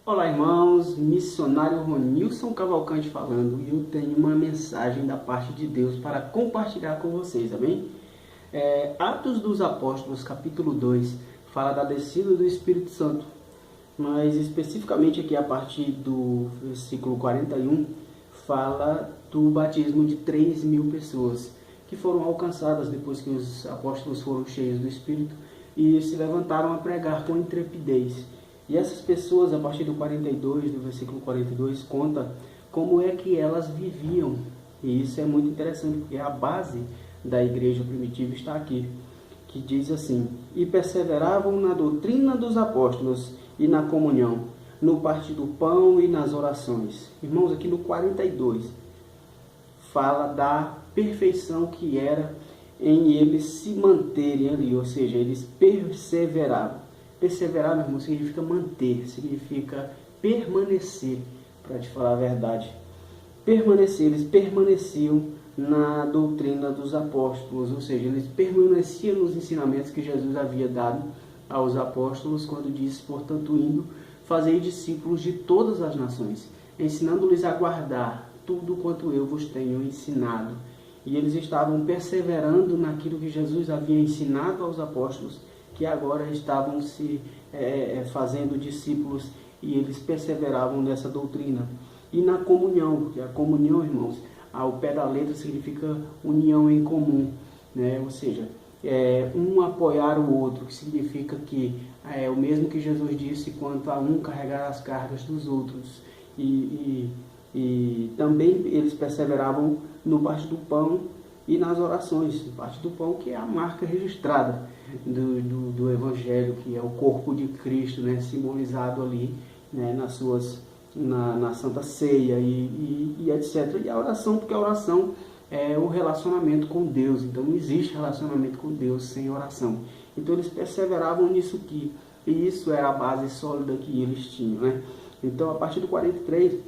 Olá, irmãos, missionário Ronilson Cavalcante falando, e eu tenho uma mensagem da parte de Deus para compartilhar com vocês, amém? Atos dos Apóstolos, capítulo 2, fala da descida do Espírito Santo, mas especificamente aqui a partir do versículo 41, fala do batismo de 3.000 pessoas, que foram alcançadas depois que os apóstolos foram cheios do Espírito e se levantaram a pregar com intrepidez. E essas pessoas, a partir do 42, do versículo 42, conta como é que elas viviam. E isso é muito interessante, porque a base da igreja primitiva está aqui, que diz assim: e perseveravam na doutrina dos apóstolos e na comunhão, no partir do pão e nas orações. Irmãos, aqui no 42, fala da perfeição que era em eles se manterem ali, ou seja, eles perseveravam. Perseverar, meu irmão, significa manter, significa permanecer, para te falar a verdade. Permanecer, eles permaneciam na doutrina dos apóstolos, ou seja, eles permaneciam nos ensinamentos que Jesus havia dado aos apóstolos, quando disse: portanto, indo, fazei discípulos de todas as nações, ensinando-lhes a guardar tudo quanto eu vos tenho ensinado. E eles estavam perseverando naquilo que Jesus havia ensinado aos apóstolos, que agora estavam se fazendo discípulos, e eles perseveravam nessa doutrina. E na comunhão, porque a comunhão, irmãos, ao pé da letra significa união em comum, né? Ou seja, um apoiar o outro, que significa que é o mesmo que Jesus disse quanto a um carregar as cargas dos outros. E também eles perseveravam no partir do pão e nas orações. No partir do pão, que é a marca registrada do Evangelho, que é o corpo de Cristo, né, simbolizado ali, né, na Santa Ceia e etc. E a oração, porque a oração é o relacionamento com Deus. Então não existe relacionamento com Deus sem oração. Então eles perseveravam nisso aqui, e isso era a base sólida que eles tinham, né? Então, a partir do 43,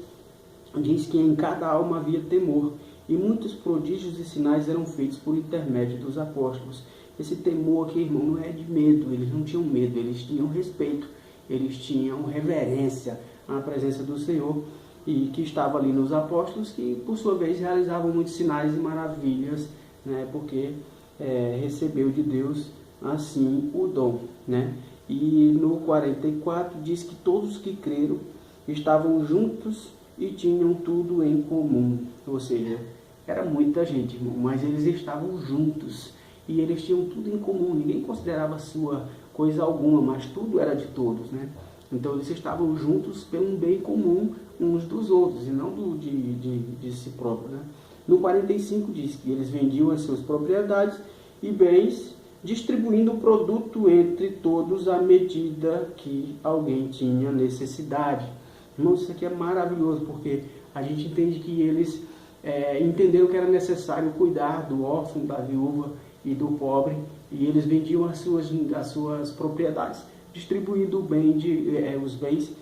diz que em cada alma havia temor, e muitos prodígios e sinais eram feitos por intermédio dos apóstolos. Esse temor aqui, irmão, não é de medo, eles não tinham medo, eles tinham respeito, eles tinham reverência à presença do Senhor, e que estava ali nos apóstolos, que por sua vez realizavam muitos sinais e maravilhas, né, porque recebeu de Deus assim o dom, né? E no 44 diz que todos que creram estavam juntos e tinham tudo em comum, ou seja, era muita gente, irmão, mas eles estavam juntos e eles tinham tudo em comum. Ninguém considerava sua coisa alguma, mas tudo era de todos, né? Então eles estavam juntos pelo bem comum uns dos outros e não de si próprio, né? No 45 diz que eles vendiam as suas propriedades e bens, distribuindo o produto entre todos à medida que alguém tinha necessidade. Irmãos, isso aqui é maravilhoso, porque a gente entende que eles entenderam que era necessário cuidar do órfão, da viúva e do pobre, e eles vendiam as suas propriedades, distribuindo os bens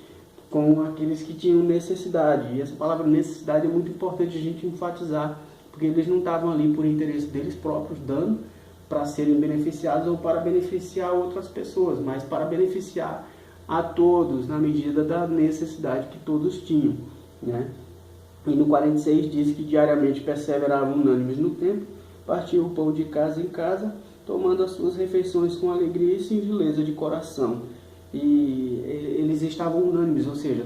com aqueles que tinham necessidade. E essa palavra necessidade é muito importante a gente enfatizar, porque eles não estavam ali por interesse deles próprios, dando para serem beneficiados ou para beneficiar outras pessoas, mas para beneficiar a todos, na medida da necessidade que todos tinham, né? E no 46 diz que diariamente perseveravam unânimes no templo, partiam o pão de casa em casa, tomando as suas refeições com alegria e singeleza de coração. E eles estavam unânimes, ou seja,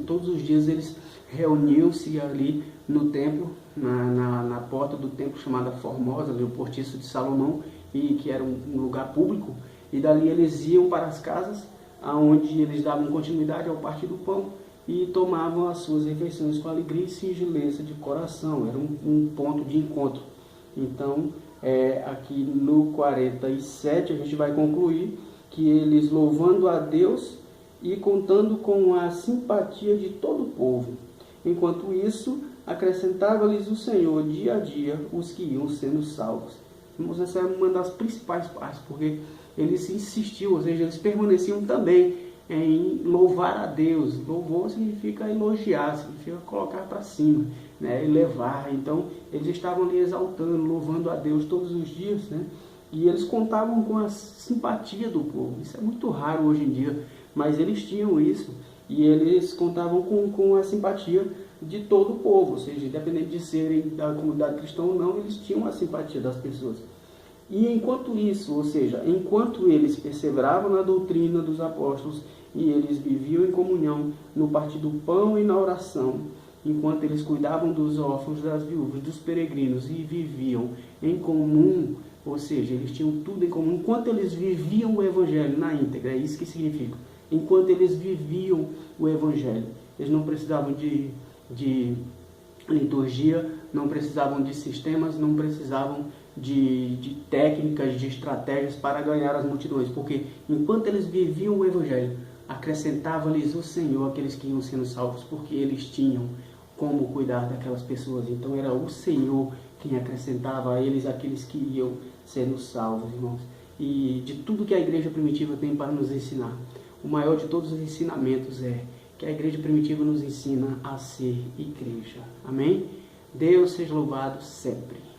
todos os dias eles reuniam-se ali no templo, na porta do templo chamada Formosa, ali, o Portiço de Salomão, e que era um lugar público, e dali eles iam para as casas, onde eles davam continuidade ao partir do pão e tomavam as suas refeições com alegria e singeleza de coração. Era um ponto de encontro. Então, aqui no 47 a gente vai concluir que eles, louvando a Deus e contando com a simpatia de todo o povo. Enquanto isso, acrescentava-lhes o Senhor dia a dia os que iam sendo salvos. Irmãos, essa é uma das principais partes, porque eles insistiam, ou seja, eles permaneciam também em louvar a Deus. Louvor significa elogiar, significa colocar para cima, né, elevar. Então, eles estavam ali exaltando, louvando a Deus todos os dias, né? E eles contavam com a simpatia do povo. Isso é muito raro hoje em dia, mas eles tinham isso. E eles contavam com a simpatia de todo o povo, ou seja, independente de serem da comunidade cristã ou não, eles tinham a simpatia das pessoas. E enquanto isso, ou seja, enquanto eles perseveravam na doutrina dos apóstolos e eles viviam em comunhão no partir do pão e na oração, enquanto eles cuidavam dos órfãos, das viúvas, dos peregrinos e viviam em comum, ou seja, eles tinham tudo em comum, enquanto eles viviam o Evangelho na íntegra, é isso que significa. Enquanto eles viviam o Evangelho, eles não precisavam de liturgia, não precisavam de sistemas, não precisavam de técnicas, de estratégias para ganhar as multidões, porque enquanto eles viviam o Evangelho, acrescentava-lhes o Senhor aqueles que iam sendo salvos, porque eles tinham como cuidar daquelas pessoas. Então era o Senhor quem acrescentava a eles aqueles que iam sendo salvos, irmãos. E de tudo que a igreja primitiva tem para nos ensinar, o maior de todos os ensinamentos é que a igreja primitiva nos ensina a ser igreja. Amém? Deus seja louvado sempre.